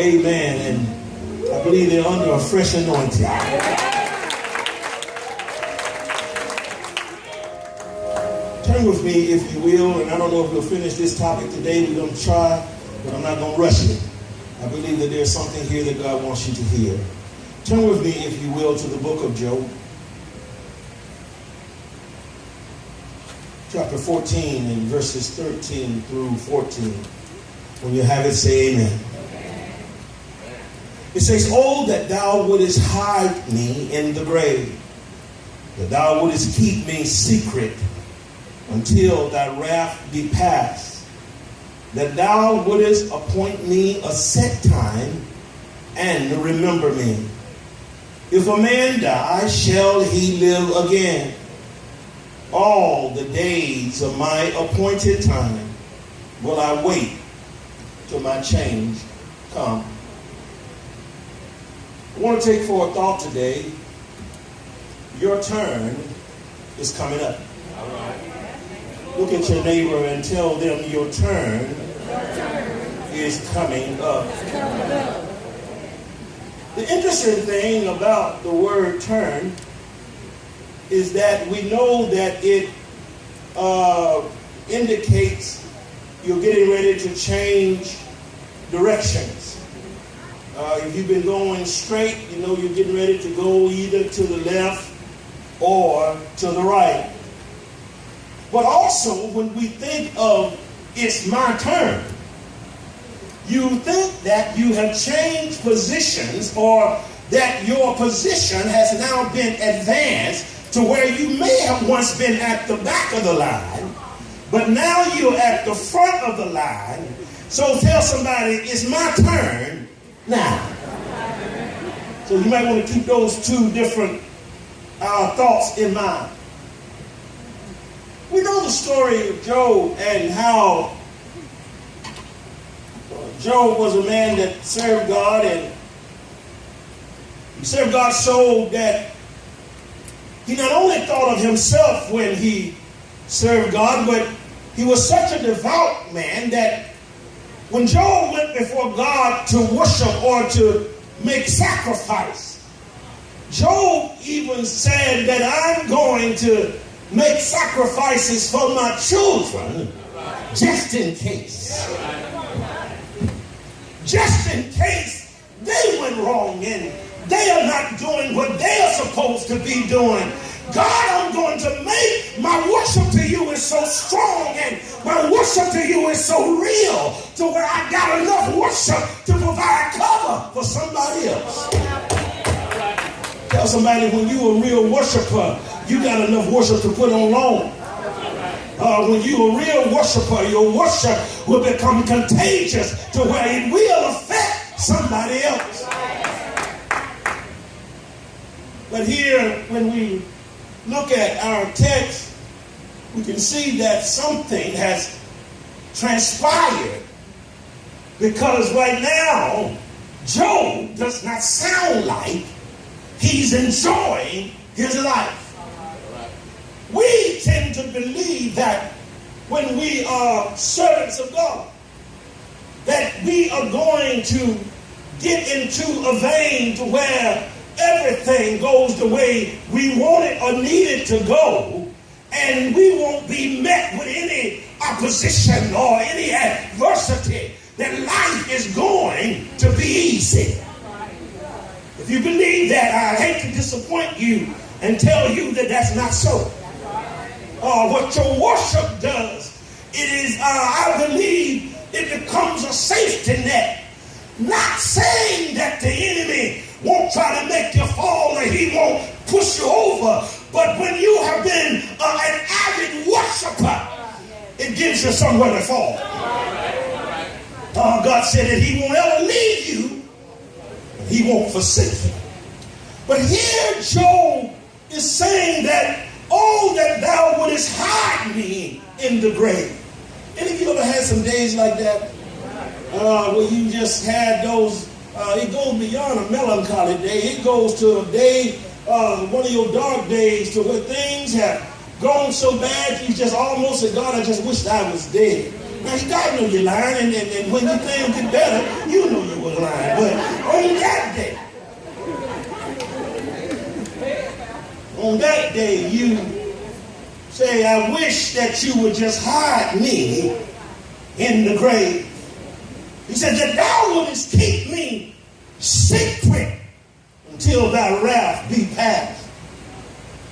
Amen. And I believe they're under a fresh anointing. Turn with me, if you will, and I don't know if we'll finish this topic today. We're going to try, but I'm not going to rush it. I believe that there's something here that God wants you to hear. Turn with me, if you will, to the book of Job. Chapter 14 and verses 13 through 14. When you have it, say amen. It says, "Oh, that thou wouldest hide me in the grave, that thou wouldest keep me secret until thy wrath be past, that thou wouldest appoint me a set time and remember me. If a man die, shall he live again? All the days of my appointed time will I wait till my change come." I want to take for a thought today. Your turn is coming up. All right. Look at your neighbor and tell them your turn is coming up. The interesting thing about the word turn is that we know that it indicates you're getting ready to change directions. If you've been going straight, you know you're getting ready to go either to the left or to the right. But also, when we think of "it's my turn," you think that you have changed positions, or that your position has now been advanced to where you may have once been at the back of the line, but now you're at the front of the line. So tell somebody, "It's my turn now." So you might want to keep those two different thoughts in mind. We know the story of Job and how Job was a man that served God, and he served God so that he not only thought of himself when he served God, but he was such a devout man that when Job went before God to worship or to make sacrifice, Job even said that "I'm going to make sacrifices for my children just in case. Just in case they went wrong and they are not doing what they are supposed to be doing. God, I'm going to make my worship to you is so strong and my worship to you is so real to where I got enough worship to provide cover for somebody else." Tell somebody, when you a real worshiper, you got enough worship to put on loan. When you a real worshiper, your worship will become contagious to where it will affect somebody else. But here, when we look at our text, we can see that something has transpired, because right now, Job does not sound like he's enjoying his life. We tend to believe that when we are servants of God, that we are going to get into a vein to where everything goes the way we want it or need it to go, and we won't be met with any opposition or any adversity, that life is going to be easy. If you believe that, I hate to disappoint you and tell you that that's not so. What your worship does, it is, I believe, it becomes a safety net. Not saying that the enemy won't try to make you fall or he won't push you over, but when you have been an avid worshiper, it gives you somewhere to fall. God said that he won't ever leave you, he won't forsake you. But here Job is saying that, "Oh, that thou wouldest hide me in the grave." Any of you ever had some days like that? Where you just had those, it goes beyond a melancholy day. It goes to a day, one of your dark days, to where things have gone so bad, you just almost said, "God, I just wished I was dead." Now, God know you're lying, and when you things get better, you know you were lying. But on that day, you say, I wish that you would just hide me in the grave. He said that thou wouldest keep me secret until thy wrath be past.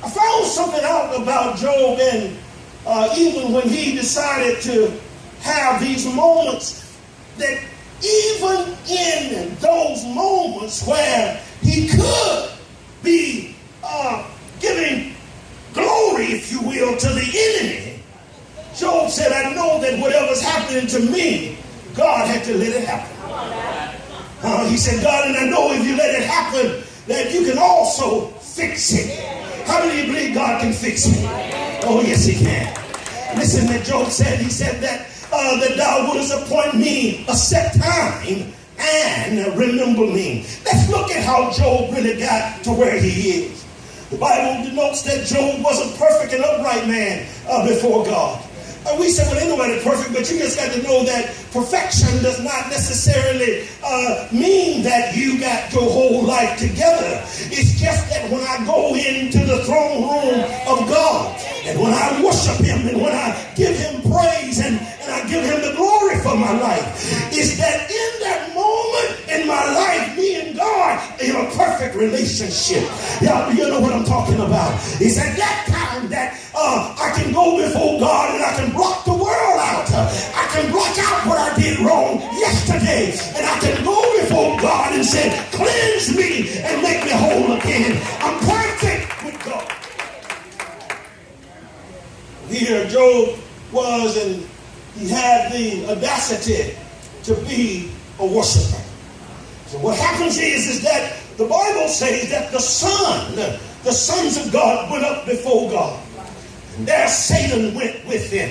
I found something out about Job, and even when he decided to have these moments, that even in those moments where he could be giving glory, if you will, to the enemy, Job said, I know that whatever's happening to me, God had to let it happen. He said, God, and I know if you let it happen, that you can also fix it. How many of you believe God can fix it? Oh, yes, he can. Listen that Job said. He said that thou wouldest appoint me a set time and remember me. Let's look at how Job really got to where he is. The Bible denotes that Job was a perfect and upright man before God. We say, well, ain't nobody perfect, but you just got to know that perfection does not necessarily mean that you got your whole life together. It's just that when I go into the throne room of God, and when I worship him, and when I give him praise, and I give him the glory for my life, is that in that moment in my life, me and God in a perfect relationship. Y'all, you know what I'm talking about. It's at that time that I can go before God and I can block the world out. I can block out what I did wrong yesterday, and I can go before God and say, cleanse me and make me whole again. I'm perfect with God. Here Job was, and he had the audacity to be a worshiper. So what happens is that the Bible says that the sons of God went up before God. And there Satan went with them.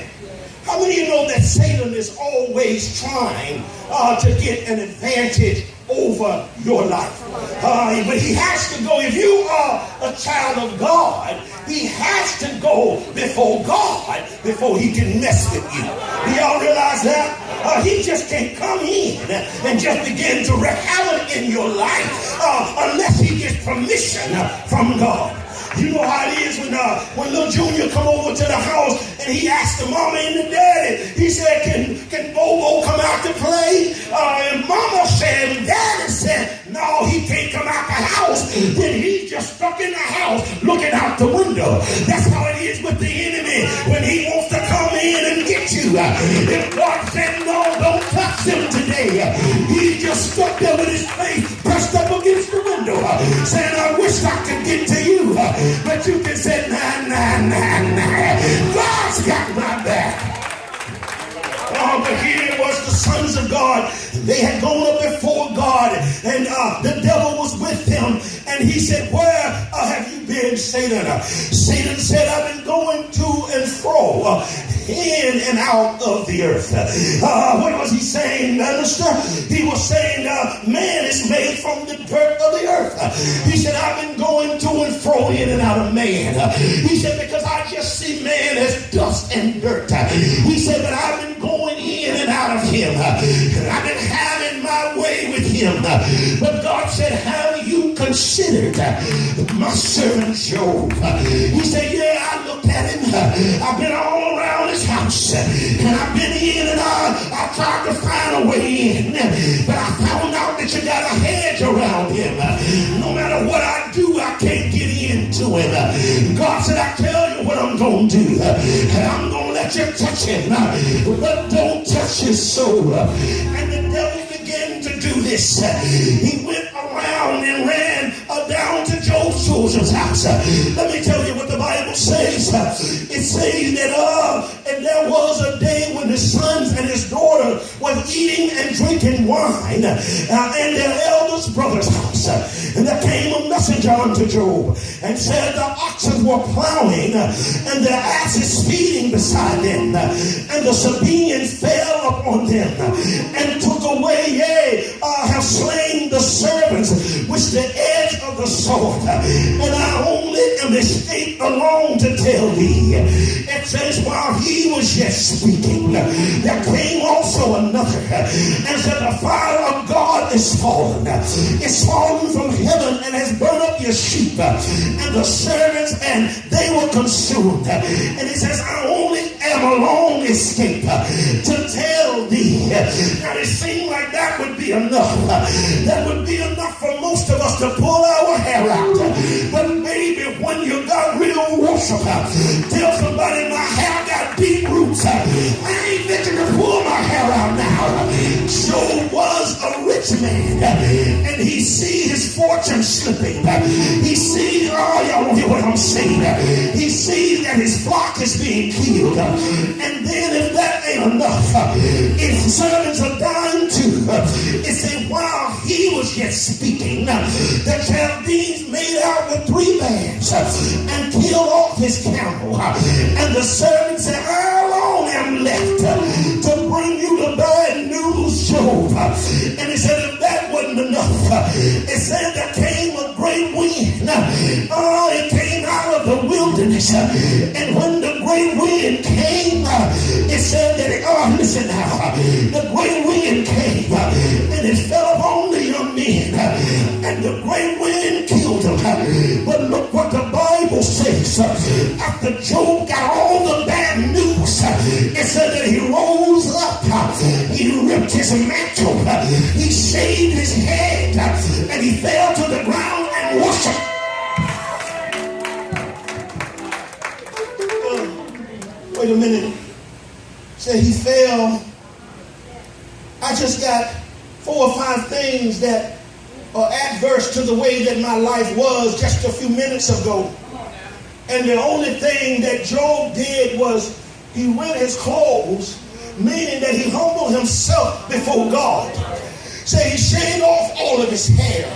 How many of you know that Satan is always trying to get an advantage over your life? But he has to go. If you are a child of God, he has to go before God before he can mess with you. Do y'all realize that? He just can't come in and just begin to wreak havoc in your life unless he gets permission from God. You know how it is when little Junior come over to the house and he asked the mama and the daddy. He said, can Bobo come out to play? And mama said, and daddy said, no, he can't come out the house. Then he's just stuck in the house looking out the window. That's how it is with the enemy when he wants to come in and get you. If God said, no, don't touch him today, he just stuck there with his face pressed up against the window saying, I wish I could get to you. But you can say, nah. God's got my back. Oh, but here was the sons of God. They had gone up before God, and the devil was with them. And he said, where have you been, Satan? Satan said, I've been going to and fro, in and out of the earth. What was he saying, minister? He was saying, man is made from the dirt of the earth. He said, I've been going to and fro in and out of man. He said, because I just see man as dust and dirt. He said, but I've been going in and out of him. And I've been having my way with him. But God said, have you considered my servant Job? He said, yeah, I looked at him. I've been all around his house. And I've been in and out. I tried to find a way in. But I found out that you got a hedge around him. No matter what I do, I can't get into him. God said, I tell you what I'm going to do. I'm going to let you touch him. But don't touch his soul. And the devil began to do this. He went around and ran down to Joseph's house. Let me tell you what the Bible says. It says that and there was a day when his sons and his daughter was eating and drinking wine in their eldest brother's house. And there came a messenger unto Job and said the oxen were plowing and their asses feeding beside them, and the Sabaeans fell upon them and took away, have slain the servants with the edge of the sword. And I only am am escaped alone to tell thee. It says, while he was yet speaking, there came also another and said, the fire of God is fallen. It's fallen from heaven and has burned up your sheep and the servants, and they were consumed. And he says, I only am alone escaped to tell thee. Now it seemed like that would be enough. That would be enough for most of us to pull our hair out. But maybe when you got real worship, tell somebody, my hair got deep roots. I ain't fixing to pull my hair out now. Job was a rich man, and he see his fortune slipping. He sees, oh, y'all don't hear what I'm saying. He sees that his flock is being killed. And then if that ain't enough, his servants are dying too. It said, while he was yet speaking, the Chaldeans made out with 3 bands and killed off his camel. And the servant said, I alone am left to bring you the bad news, Job. And he said, if that wasn't enough, it said there came a great wind. Oh, it came out of the wilderness. And when the great wind came, it said that, listen now, the great wind came and it fell upon the young men, and the great wind killed them. But look what the Bible says. After Job got all the bad news, it said that he rose up, he ripped his mantle, he shaved his head, and he fell to the ground and worshiped. Wait a minute. Say he fell. I just got 4 or 5 things that are adverse to the way that my life was just a few minutes ago. And the only thing that Job did was he rent his clothes, meaning that he humbled himself before God. Say he shaved off all of his hair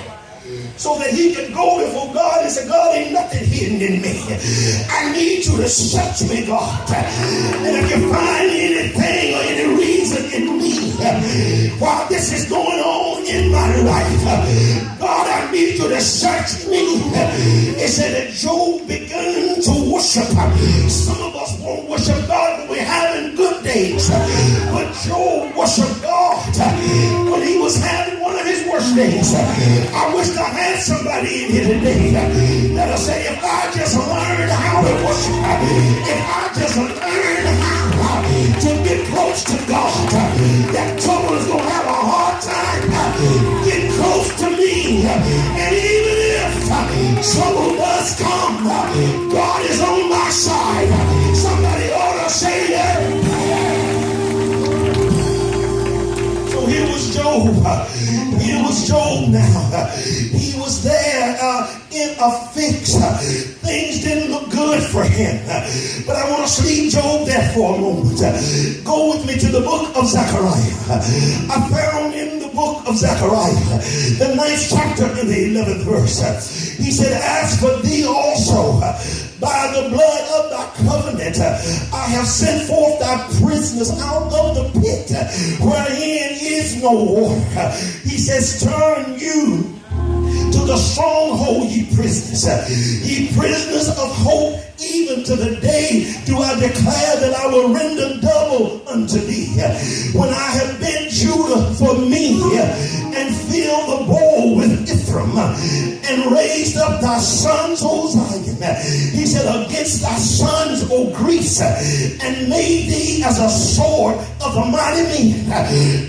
so that he could go before God and say, God, ain't nothing hidden in me. I need you to search me, God. And if you find anything or any reason in me while this is going on in my life, God, I need you to search me. It said that Job began to worship. Some of us won't worship God when we're having good days. But Job worshiped God when he was having one of his worst days. I wish I had somebody in here today that'll say, if I just learned how to worship, if I just learned how to get close to God, that trouble is going to have a hard time getting close to me. And even if trouble does come, God is on my side. Somebody ought to say that. So here was Job. Here was Job now. He was there in a fix. Things didn't look good for him. But I want to leave Job there for a moment. Go with me to the book of Zechariah. I found in the book of Zechariah, the 9th chapter and the 11th verse. He said, as for thee also, by the blood of thy covenant, I have sent forth thy prisoners out of the pit, wherein is no water. He says, turn you to the stronghold, ye prisoners. Ye prisoners of hope, even to the day do I declare that I will render double unto thee. When I have bent Judah for me, and filled the bowl with Ephraim, and raised up thy sons, O Zion. He said, against thy sons, O Greece, and made thee as a sword of the mighty men.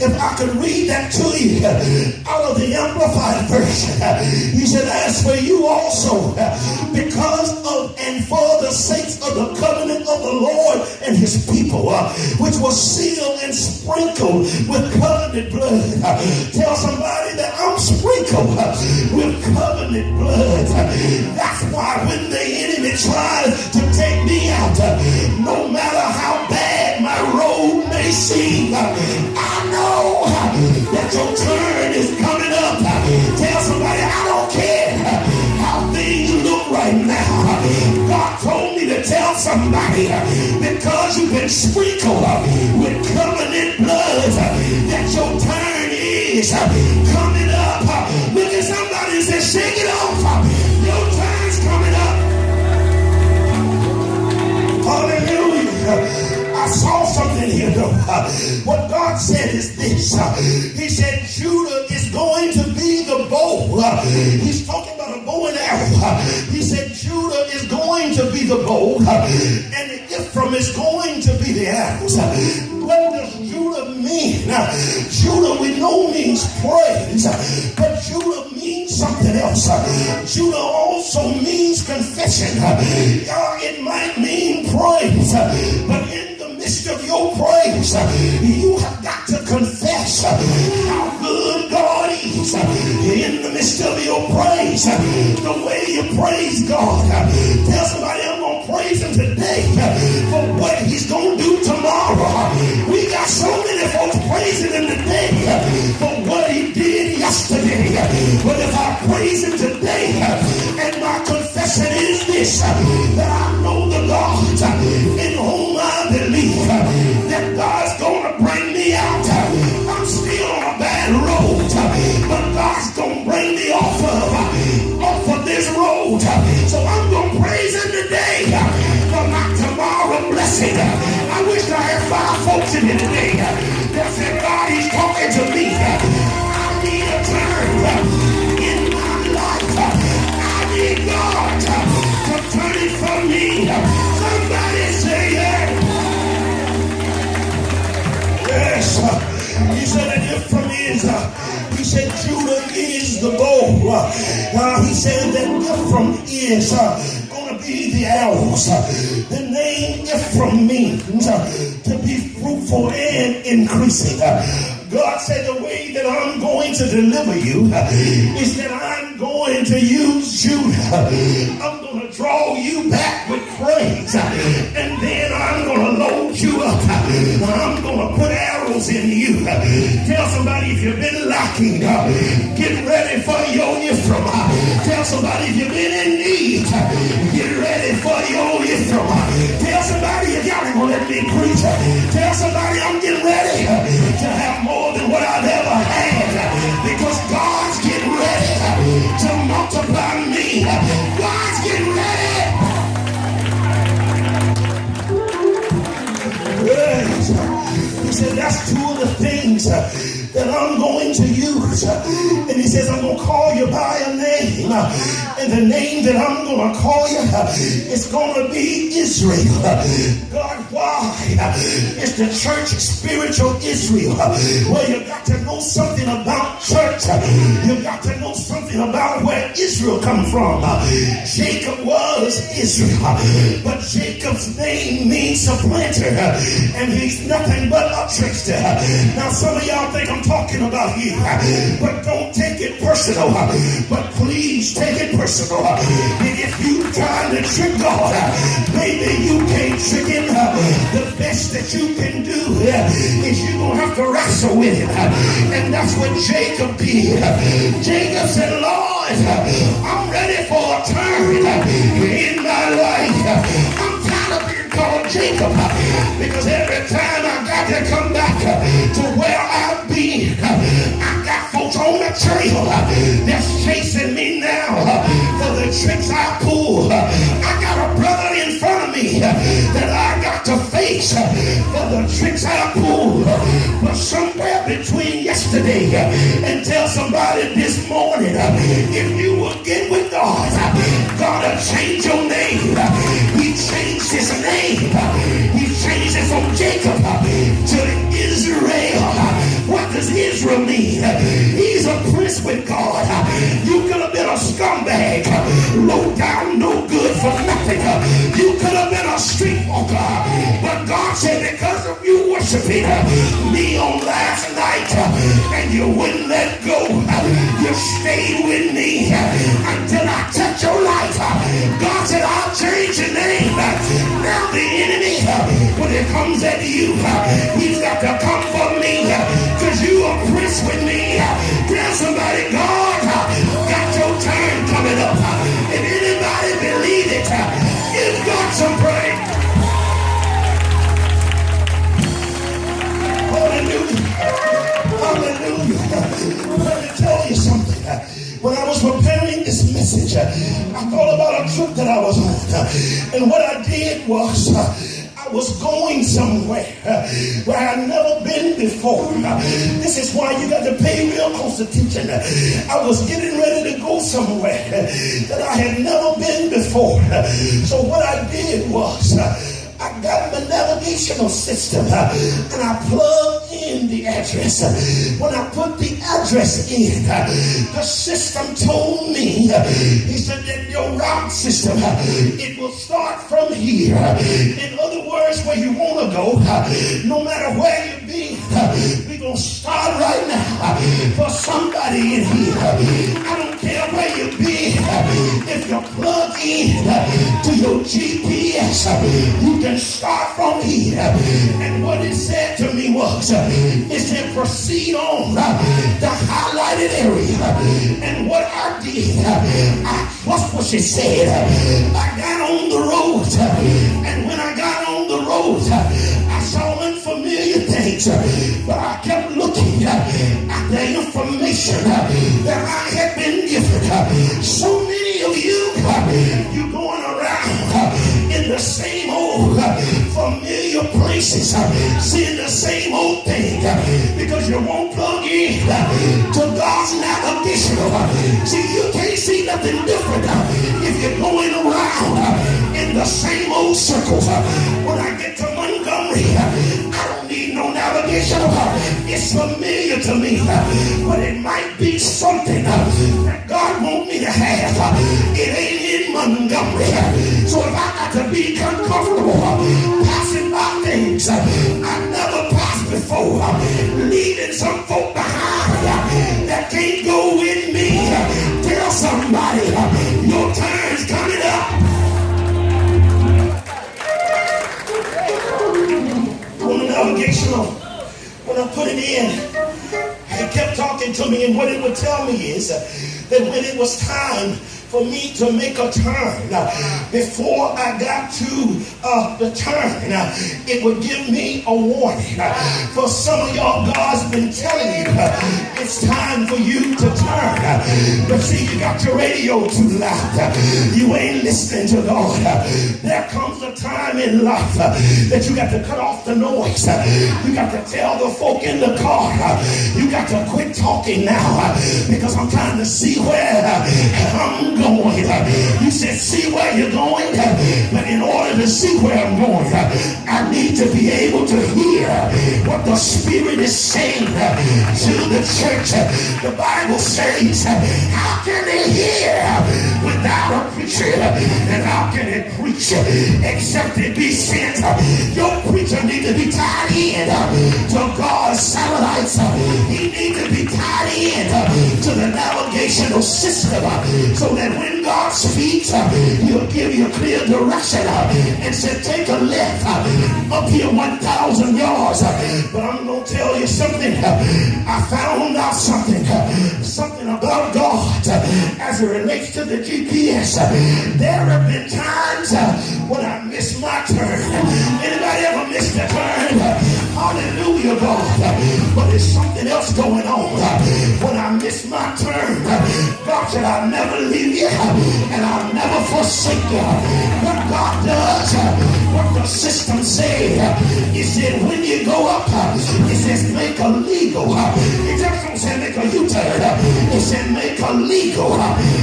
If I could read that to you out of the Amplified Version. He said, as for you also, because of and for the sakes of the covenant of the Lord and his people, which was sealed and sprinkled with covenant blood. Tell somebody that I'm sprinkled with covenant blood. That's why when the enemy tries to take me out, no matter how bad my road may seem, I know that your turn is coming up. Tell somebody, I don't care how things look right now. God told me to tell somebody, because you've been sprinkled with covenant blood, that your turn is coming up. Look at somebody and say, shake it off. Your turn's coming up. I saw something here though. What God said is this. He said Judah is going to be the bow. He's talking about a bow and arrow. He said Judah is going to be the bow and Ephraim is going to be the arrows. What does Judah mean? Judah we know means praise, but Judah means something else. Judah also means confession. It might mean praise, but in the midst of your praise, you have got to confess how good God is. In the midst of your praise, the way you praise God, tell somebody, I'm going to praise him today for what he's going to do tomorrow. We got so many folks praising him today for what he did yesterday. But if I praise him today, and my confession is this, that I know the God in whom I believe, that God's going to bring me out. I'm still on a bad road, but God's going to bring me off of this road. So I'm going to praise him today for my tomorrow blessing. I wish I had 5 folks in here today that said, God, he's talking to me. I need a turn in my life. I need God to turn it for me. Somebody say yeah. Yes. He said that Ephraim is, he said Judah is the bow. He said that Ephraim is going to be the arrows. The name Ephraim means to be fruitful and increasing. God said the way that I'm going to deliver you is that I'm going to use Judah. I'm going to draw you back with praise, and then I'm going to load you up. I'm going to put arrows in you. Tell somebody if you've been lacking, get ready for your Ephraim. Tell somebody if you've been in need, get ready for your Ephraim. Tell somebody if y'all ain't going to let me preach. Tell somebody I'm getting ready to have more than what I've ever had, because God's getting ready to multiply me. God's getting ready. Yes. He said that's 2 of the things that I'm going to use. And he says I'm going to call you by a name, and the name that I'm going to call you is going to be Israel. God, why? It's the church spiritual Israel. Well, you got to know something about church. You got to know something about where Israel come from. Jacob was Israel, but Jacob's name means supplanter, and he's nothing but a trickster. Now some of y'all think I'm talking about you, but don't take it personal. But please take it personal. And if you trying to trick God, maybe you can't trick him. The best that you can do is you're going to have to wrestle with him. And that's what Jacob did. Jacob said, Lord, I'm ready for a turn in my life. I'm tired of being called Jacob, because every time I got to come back to where I've been, I got folks on the trail that's chasing me now for the tricks I pull. I got a brother in front of me that I got to face for the tricks I pull. But somewhere between yesterday and tell somebody this morning, if you will get with God, God will change your name. He changed his name. He changed it from Jacob to Israel. What does Israel mean? He's a prince with God. You could have been a scumbag, low down, no good for nothing. You could have been a streetwalker, but God said because of you worshiping me on last night, and you wouldn't let go, you stayed with me until I touch your life. God said I'll change your name. Now the enemy, when it comes at you, he's got to come for me, because you are prince with me. Tell somebody, God got your turn coming up. If anybody believe it, give God some praise. Hallelujah. Hallelujah. Let me tell you something. When I was preparing this message, I thought about a trip that I was on. And what I did was, I was going somewhere where I had never been before. This is why you got to pay real close attention. I was getting ready to go somewhere that I had never been before. So what I did was I got the navigational system and I plugged in the address. When I put the address in, the system told me, he said that your route system, it will start from here. In other words, where you want to go, no matter where you be, we're going to start right now. For somebody in here, I don't care where you be, if you plug in to your GPS, you can start from here. And what it said to me was, it said proceed on the highlighted area. And what I did, what's what she said, I got on the road, and when I got on the road, I saw unfamiliar things, but I kept looking at the information that I had been given. So many of you going around in the same old familiar places, seeing the same old thing, because you won't plug in to God's navigational. See, you can't see nothing different if you're going around in the same old circles. When I get to Montgomery, I don't need no navigational. It's familiar to me, but it might be something that God wants me to have. It ain't in Montgomery. So if I got to be uncomfortable passing by things I've never passed before, leaving some folk behind that can't go with me, tell somebody your turn's coming up. On the navigational, when I put it in, it kept talking to me, and what it would tell me is that when it was time for me to make a turn, before I got to the turn, it would give me a warning. For some of y'all, God's been telling you it's time for you to turn, but see, you got your radio too loud. You ain't listening to God. There comes a time in life that you got to cut off the noise. You got to tell the folk in the car, you got to quit talking now, because I'm trying to see where I'm going. You said see where you're going, but in order to see where I'm going, I need to be able to hear what the Spirit is saying to the church. The Bible says, how can they hear without a preacher? And how can it preach except it be sent? Your preacher needs to be tied in to God's satellites. He needs to be tied in to the navigational system, so that when God speaks, he'll give you clear direction and say take a left up here 1,000 yards. But I'm going to tell you something. I found out something about God as it relates to the GPS. There have been times when I missed my turn. Anybody ever missed a turn? Hallelujah, God. But there's something else going on. When I missed my turn, God said, I'll never leave you and I'll never forsake you. What God does, what the system said, he said, when you go up, he says, make a legal. He just don't say make a U-turn. He said, make a legal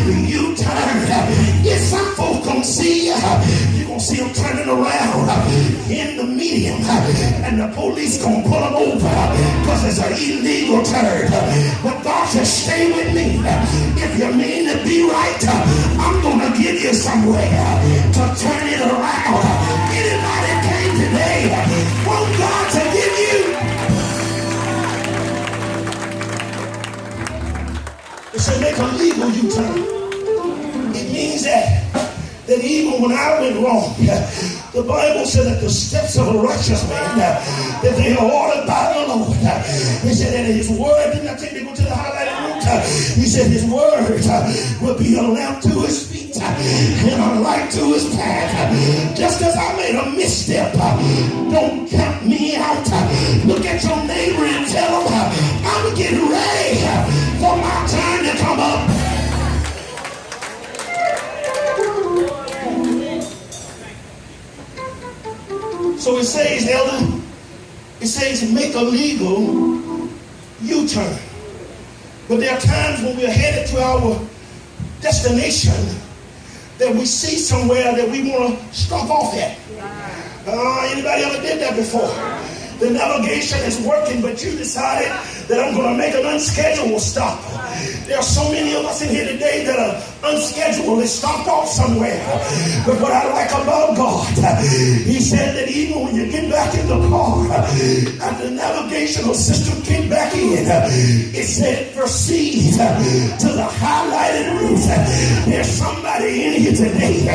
U-turn. If some folks gonna see you, you're gonna see them turning around in the medium, and the police gonna pull them over because it's an illegal turn. But God said, stay with me. If you mean to be right, I'm gonna give you somewhere to turn it around. Anybody came today, want God to give you? It said make a legal U-turn. It means that even when I went wrong, the Bible said that the steps of a righteous man, that they are ordered by the Lord. He said that his word, didn't I tell you to go to the highlighted route? He said his word will be a lamp to his feet and a light to his path. Just as I made a misstep, don't count me out. Look at your neighbor and tell him, I'm getting ready for my time to come up. So it says, elder, it says make a legal U-turn. But there are times when we're headed to our destination that we see somewhere that we want to stop off at. Anybody ever did that before? The navigation is working, but you decided that I'm going to make an unscheduled stop. There are so many of us in here today that are unscheduled. They stopped off somewhere. But what I like about God, he said that even when you get back in the car, after the navigational system kicked back in, it said proceed to the highlighted route. There's somebody in here today.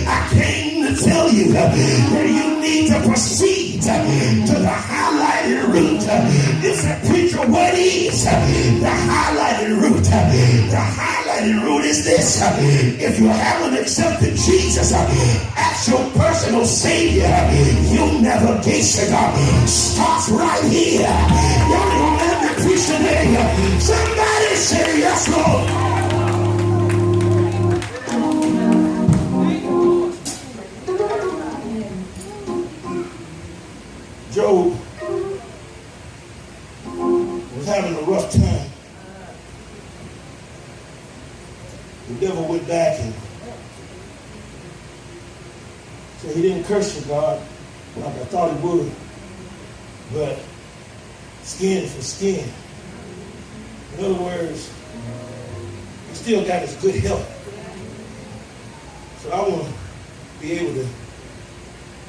I came to tell you that you need to proceed to the highlighted route. You said, preacher, what is the highlighted route? The highlighted route is this. If you haven't accepted Jesus as your personal Savior, your navigation starts right here. Y'all don't let me preach today. Somebody say yes, Lord. Job was having a rough time. The devil went back and said he didn't curse you, God, like I thought he would, but skin for skin. In other words, he still got his good health. So I want to be able to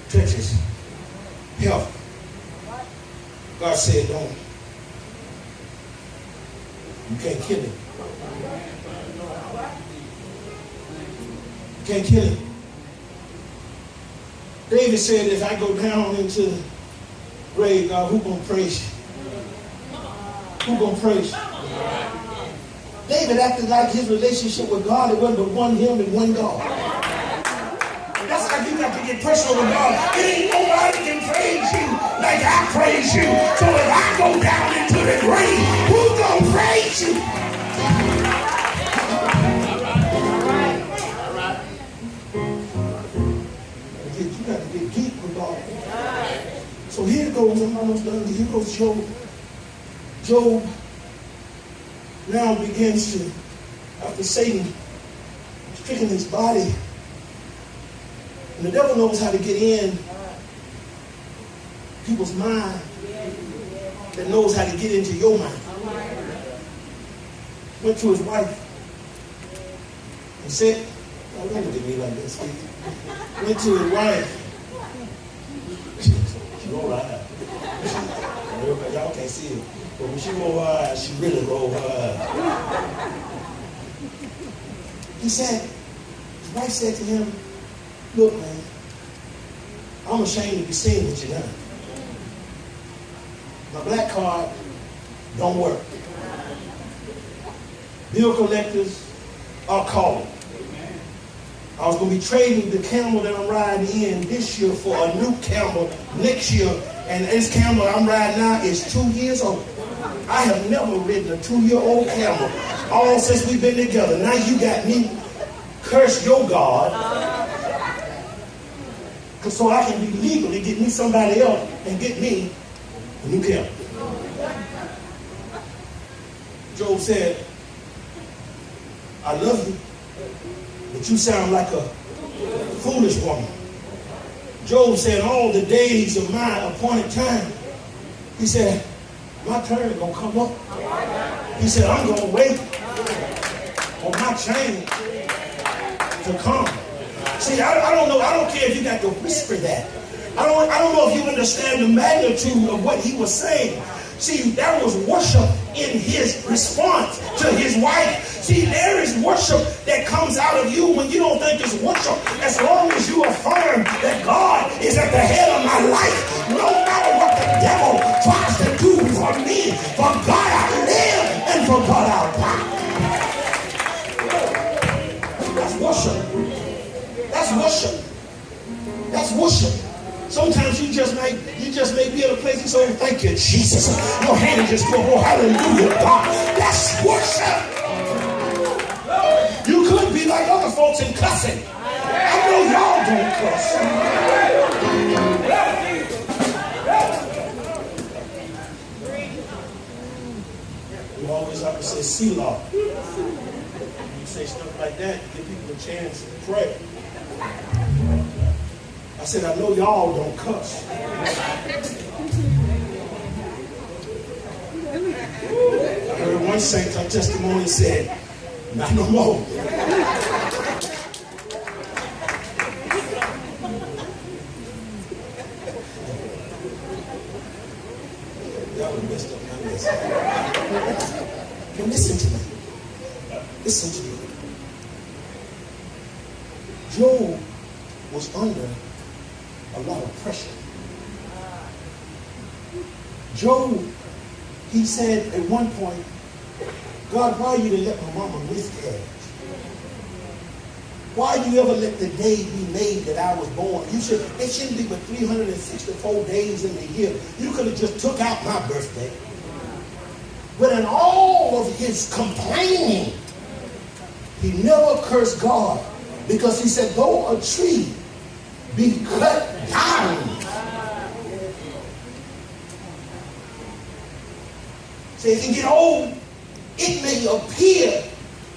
touch his health. God said, don't. You can't kill him. You can't kill him. David said, if I go down into the grave, God, who gonna praise you? Who gonna praise you? David acted like his relationship with God, it wasn't but one him and one God. That's how you got to get personal with God. It ain't nobody can praise you like I praise you. So if I go down into the grave, who's gonna praise you? You got to get deep with God. So here goes, I'm almost done. Here goes Job. Job now begins to, after Satan stricken his body, and the devil knows how to get in people's mind, that knows how to get into your mind. Went to his wife and said, oh, don't look at me like this. Went to his wife. She rolled her eyes. Y'all can't see it. But when she rolled her eyes, she really rolled her eyes. He said, his wife said to him, look, man, I'm ashamed to be seen what you done. My black card don't work. Bill collectors are calling. I was going to be trading the camel that I'm riding in this year for a new camel next year. And this camel I'm riding now is 2 years old. I have never ridden a 2-year-old camel all since we've been together. Now you got me curse your God so I can be legally get me somebody else and get me a new camel. Job said, I love you, but you sound like a foolish woman. Job said, all the days of my appointed time, he said, my turn gonna come up. He said, I'm gonna wait for my change to come. See, I don't know, I don't care if you got to whisper that. I don't know if you understand the magnitude of what he was saying. See, there was worship in his response to his wife. See, there is worship that comes out of you when you don't think it's worship. As long as you affirm that God is at the head of my life, no matter what the devil tries to do for me, for God I live and for God I'll die. That's worship. That's worship. That's worship. Sometimes you just may be at a place and say, oh, thank you, Jesus. Your hand just go, oh, hallelujah, God. That's worship. You could be like other folks in cussing. I know y'all don't cuss. say Selah. You say stuff like that to give people a chance to pray. I said, I know y'all don't cuss. I heard one saint, her testimony said, not no more. Y'all are messed up my mess. But listen to me. Listen to me. Job was under a lot of pressure. Job, he said at one point, God, why you didn't let my mama miscarry? Why you ever let the day be made that I was born? You said it shouldn't be but 364 days in the year. You could have just took out my birthday. But in all of his complaining, he never cursed God, because he said, though a tree be cut down, so it can get old, it may appear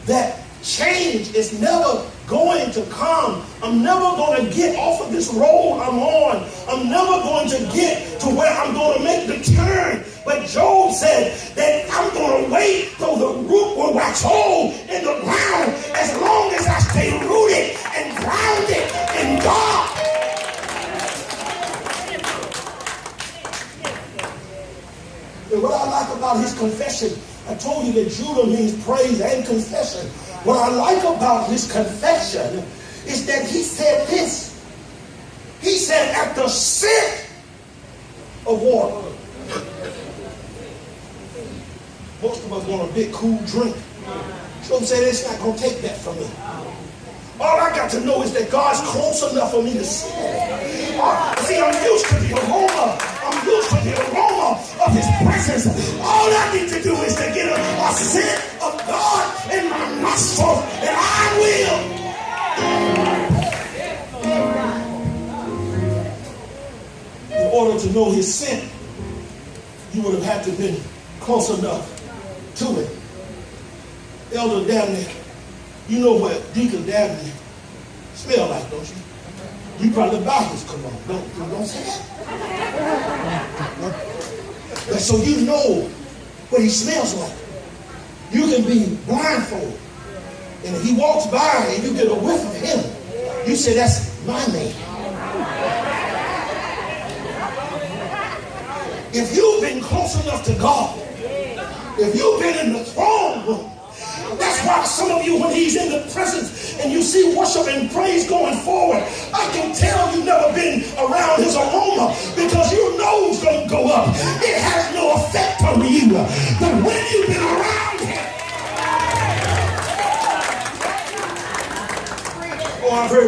that change is never going to come. I'm never going to get off of this road I'm on. I'm never going to get to where I'm going to make the turn. But Job said that I'm going to wait till the root will wax hole in the ground, as long as I stay rooted and grounded in God. And what I like about his confession, I told you that Judah means praise and confession. What I like about his confession is that he said this. He said, at the scent of water. Most of us want a big cool drink. Job said, it's not going to take that from me. All I got to know is that God's close enough for me to see. See, I'm used to the aroma. I'm used to the aroma of his presence. All I need to do is to get a scent of God in my nostrils, and I will. In order to know his scent, you would have had to have been close enough to it. Elder Dabney, you know what Deacon Dabney smell like, don't you? You probably buy his cologne. Don't say that. But so you know what he smells like. You can be blindfolded, and if he walks by and you get a whiff of him, you say, that's my man. If you've been close enough to God, if you've been in the throne room, that's why some of you, when he's in the presence and you see worship and praise going forward, I can tell you've never been around his aroma, because your nose don't go up. It has no effect on you. But when you've been around him, oh, I've heard